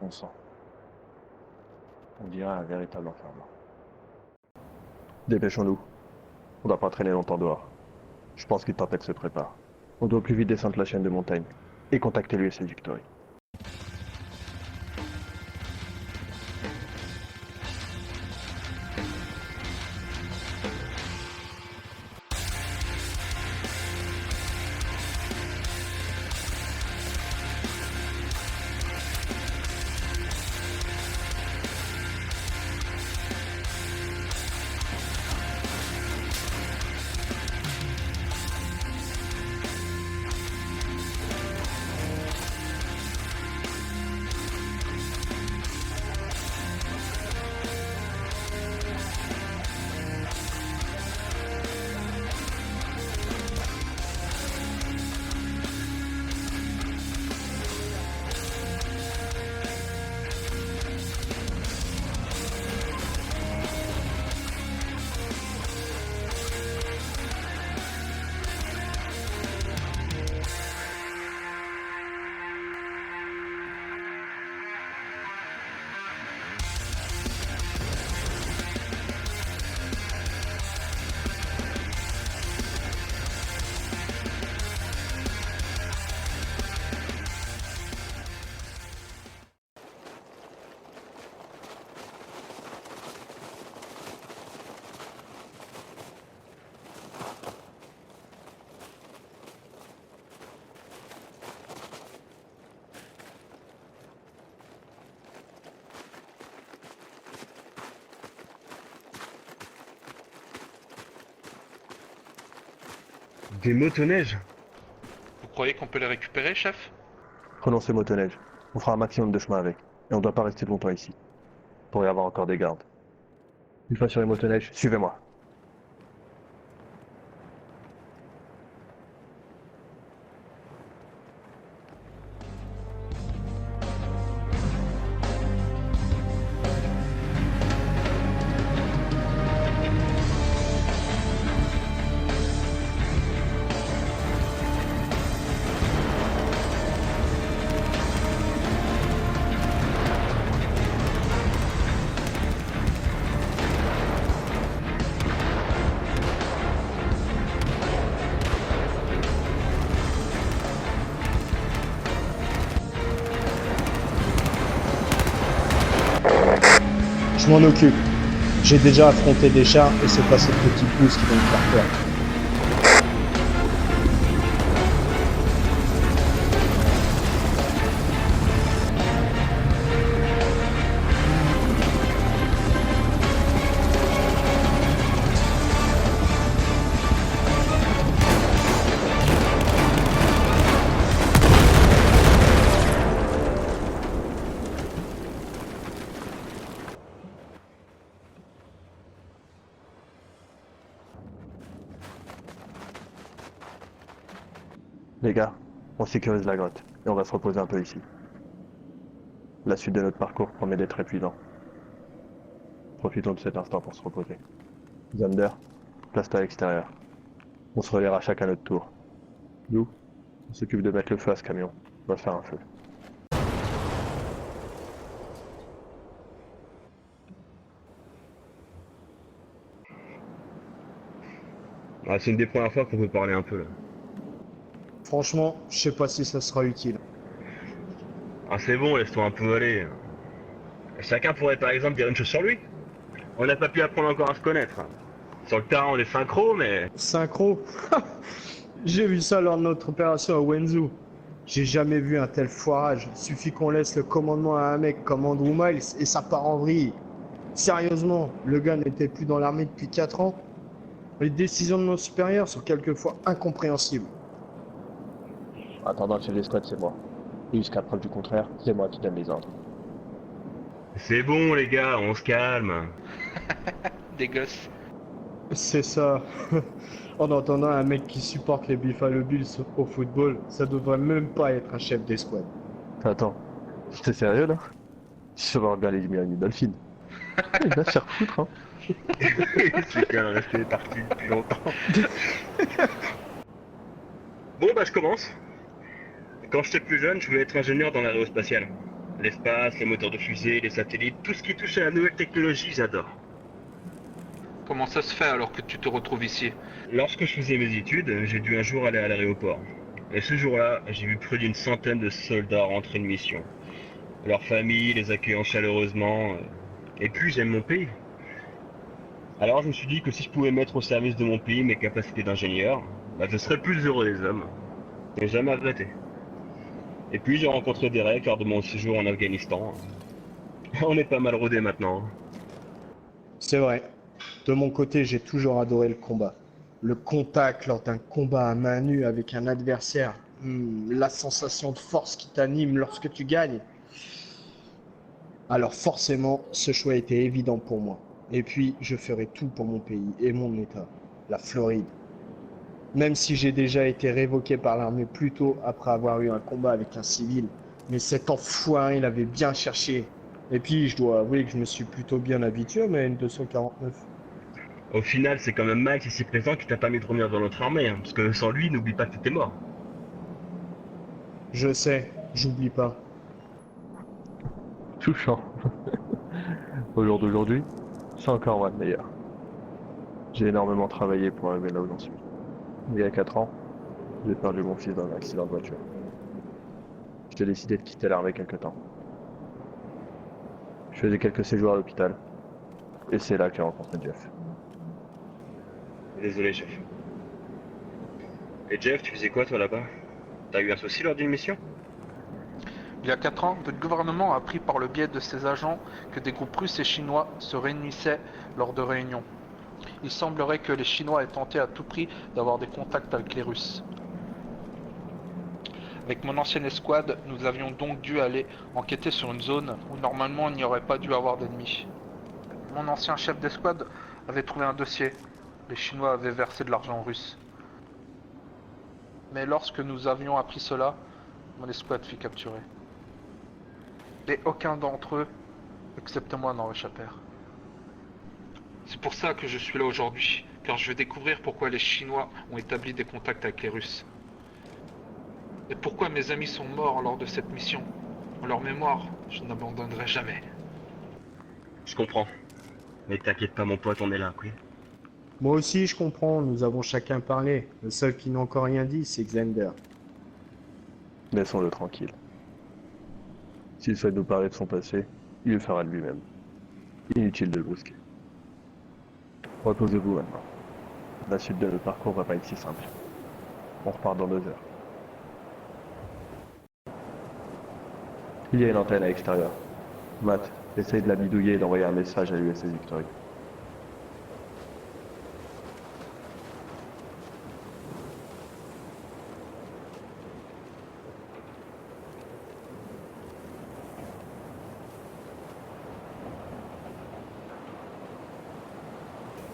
Bon sang. On dirait un véritable enfermement. Dépêchons-nous. On doit pas traîner longtemps dehors. Je pense qu'une tempête se prépare. On doit plus vite descendre la chaîne de montagne et contacter l'USS Victory. Des motoneiges? Vous croyez qu'on peut les récupérer, chef? Prenons ce motoneige. On fera un maximum de chemin avec. Et on ne doit pas rester longtemps ici. Il pourrait y avoir encore des gardes. Une fois sur les motoneiges, suivez-moi. Je m'en occupe. J'ai déjà affronté des chars et c'est pas ces petits pousses qui vont me faire peur. Les gars, on sécurise la grotte et on va se reposer un peu ici. La suite de notre parcours promet d'être épuisant. Profitons de cet instant pour se reposer. Zander, place-toi à l'extérieur. On se relaiera chacun notre tour. Nous, on s'occupe de mettre le feu à ce camion. On va faire un feu. Ah, c'est une des premières fois qu'on peut parler un peu là. Franchement, je sais pas si ça sera utile. Ah, c'est bon, laisse-toi un peu aller. Chacun pourrait par exemple dire une chose sur lui. On n'a pas pu apprendre encore à se connaître. Sur le terrain, on est synchro, mais. Synchro. J'ai vu ça lors de notre opération à Wenzu. J'ai jamais vu un tel foirage. Suffit qu'on laisse le commandement à un mec comme Andrew Miles et ça part en vrille. Sérieusement, le gars n'était plus dans l'armée depuis 4 ans. Les décisions de nos supérieurs sont quelquefois incompréhensibles. Attendant, le chef d'escouade, c'est moi. Et jusqu'à preuve du contraire, c'est moi qui donne les ordres. C'est bon, les gars, on se calme. Des gosses. C'est ça. En entendant un mec qui supporte les Buffalo Bills au football, ça devrait même pas être un chef d'escouade. Attends, t'es sérieux là? Je vais regarder les Miami Dolphins. Il va se faire foutre, hein. C'est quand même resté parti depuis longtemps. Bon, bah, je commence. Quand j'étais plus jeune, je voulais être ingénieur dans l'aérospatiale. L'espace, les moteurs de fusée, les satellites, tout ce qui touche à la nouvelle technologie, j'adore. Comment ça se fait alors que tu te retrouves ici? Lorsque je faisais mes études, j'ai dû un jour aller à l'aéroport. Et ce jour-là, j'ai vu près d'une centaine de soldats rentrer de mission. Leurs familles les accueillant chaleureusement. Et puis j'aime mon pays. Alors je me suis dit que si je pouvais mettre au service de mon pays mes capacités d'ingénieur, bah, je serais le plus heureux des hommes. Et jamais regretté. Et puis j'ai rencontré Derek lors de mon séjour en Afghanistan. On est pas mal rodé maintenant. C'est vrai. De mon côté, j'ai toujours adoré le combat. Le contact lors d'un combat à main nue avec un adversaire, la sensation de force qui t'anime lorsque tu gagnes. Alors forcément, ce choix était évident pour moi. Et puis, je ferai tout pour mon pays et mon État, la Floride. Même si j'ai déjà été révoqué par l'armée plus tôt après avoir eu un combat avec un civil. Mais cet enfoiré, il avait bien cherché. Et puis, je dois avouer que je me suis plutôt bien habitué à ma N249. Au final, c'est quand même Max ici présent qui t'a permis de revenir dans notre armée, hein, parce que sans lui, n'oublie pas que t'étais mort. Je sais, j'oublie pas. Touchant. Au jour d'aujourd'hui, c'est encore moi le meilleur. J'ai énormément travaillé pour arriver là où j'en suis. Il y a 4 ans, j'ai perdu mon fils dans un accident de voiture. J'ai décidé de quitter l'armée quelque temps. Je faisais quelques séjours à l'hôpital. Et c'est là que j'ai rencontré Jeff. Désolé, chef. Et Jeff, tu faisais quoi toi là-bas? T'as eu un souci lors d'une mission? Il y a 4 ans, le gouvernement a appris par le biais de ses agents que des groupes russes et chinois se réunissaient lors de réunions. Il semblerait que les Chinois aient tenté à tout prix d'avoir des contacts avec les Russes. Avec mon ancienne escouade, nous avions donc dû aller enquêter sur une zone où normalement il n'y aurait pas dû avoir d'ennemis. Mon ancien chef d'escouade avait trouvé un dossier. Les Chinois avaient versé de l'argent russe. Mais lorsque nous avions appris cela, mon escouade fut capturée. Et aucun d'entre eux, excepté moi, n'en réchappèrent. C'est pour ça que je suis là aujourd'hui, car je veux découvrir pourquoi les Chinois ont établi des contacts avec les Russes. Et pourquoi mes amis sont morts lors de cette mission. En leur mémoire, je n'abandonnerai jamais. Je comprends. Mais t'inquiète pas mon pote, on est là, oui. Moi aussi, je comprends, nous avons chacun parlé. Le seul qui n'a encore rien dit, c'est Xander. Laissons-le tranquille. S'il souhaite nous parler de son passé, il le fera de lui-même. Inutile de le brusquer. Reposez-vous maintenant. La suite de notre parcours va pas être si simple. On repart dans 2 heures. Il y a une antenne à l'extérieur. Matt, essaye de la bidouiller et d'envoyer un message à l'USS Victory.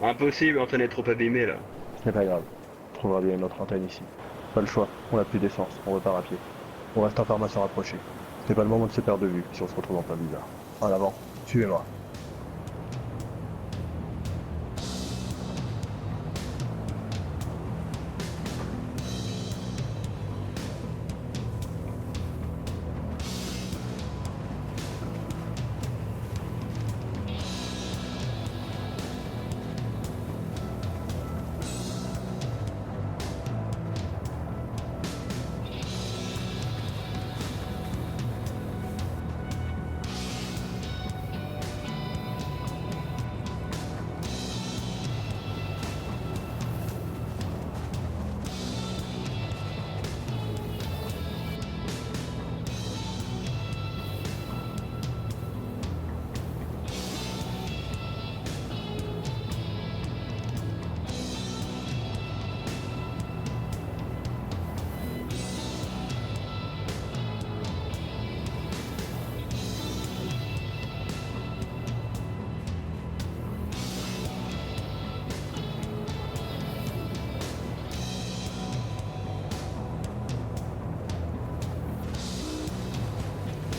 Impossible, l'antenne est trop abîmée là. C'est pas grave. On trouvera bien une autre antenne ici. Pas le choix, on n'a plus d'essence, on repart à pied. On reste en formation rapprochée. C'est pas le moment de se perdre de vue si on se retrouve en plein bizarre. En avant, suivez-moi.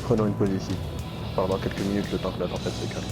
Prenons une pause ici. Pendant quelques minutes le temps que la tempête se calme.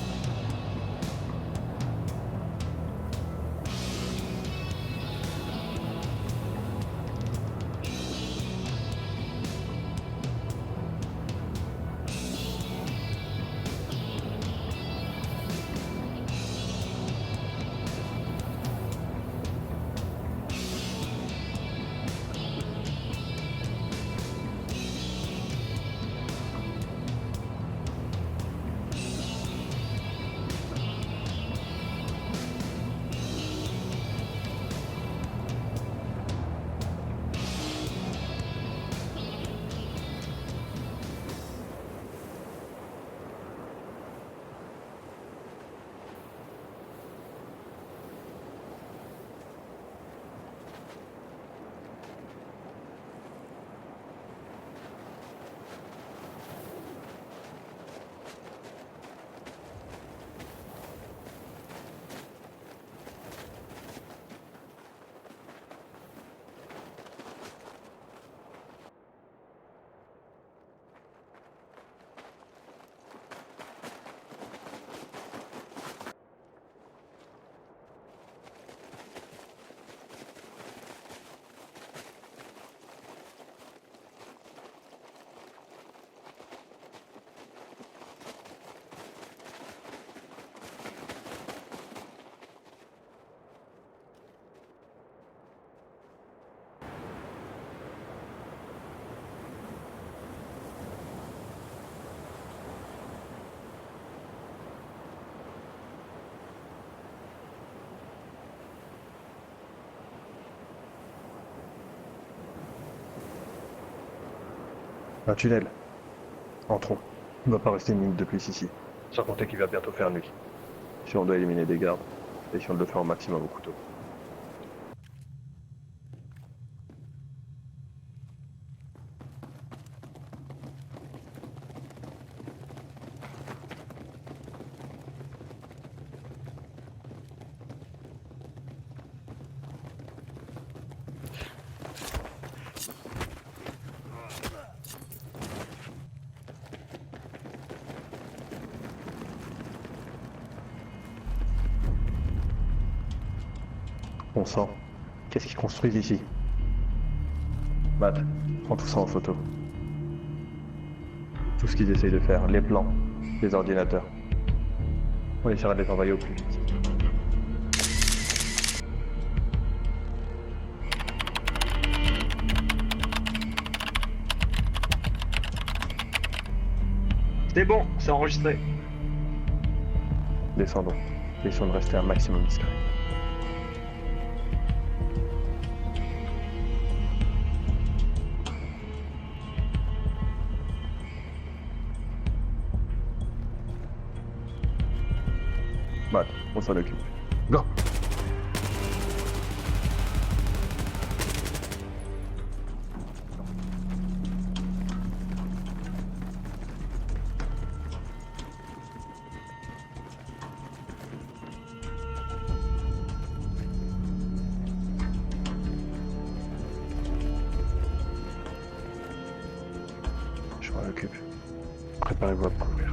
Un tunnel. Entrons. On ne va pas rester une minute de plus ici. Sans compter qu'il va bientôt faire nuit. Si on doit éliminer des gardes, essayons de le faire au maximum au couteau. Bon sang, qu'est-ce qu'ils construisent ici? Matt, prends tout ça en photo. Tout ce qu'ils essayent de faire, les plans, les ordinateurs. On essaiera de les envoyer au plus vite. C'est bon, c'est enregistré. Descendons. Essayons de rester un maximum discret. Matt, on s'en occupe. Go! Je m'en occupe. Préparez-vous à parcourir.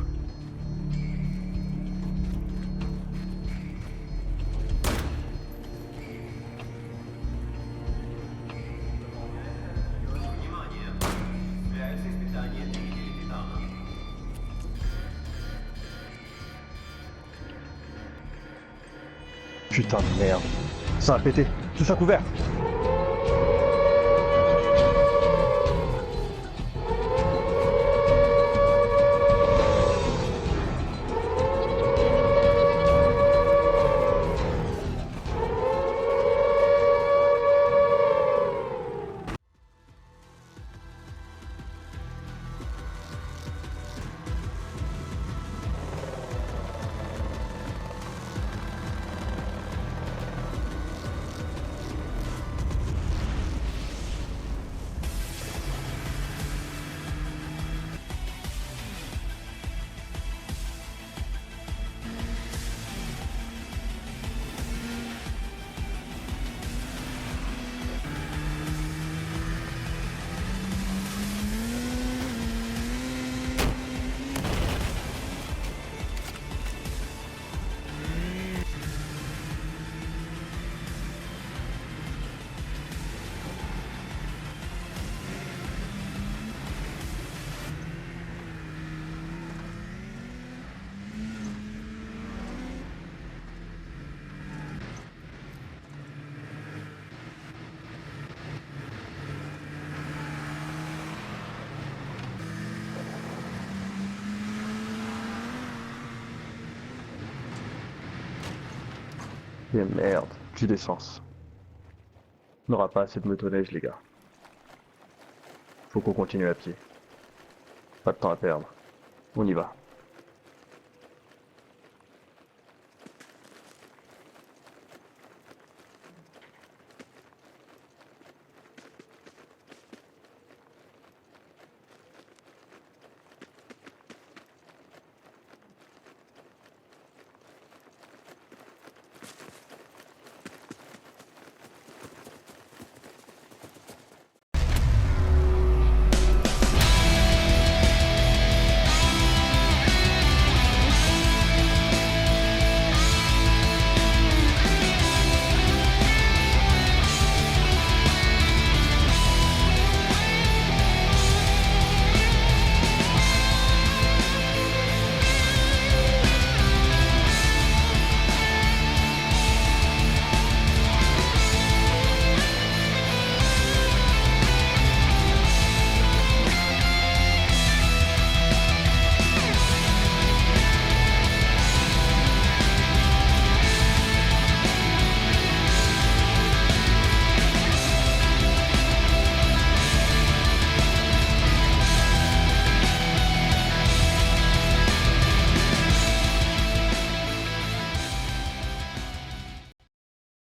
Putain de merde. Ça a pété. Tout ça couvert. Et merde, plus d'essence. On n'aura pas assez de motoneige, les gars. Faut qu'on continue à pied. Pas de temps à perdre. On y va.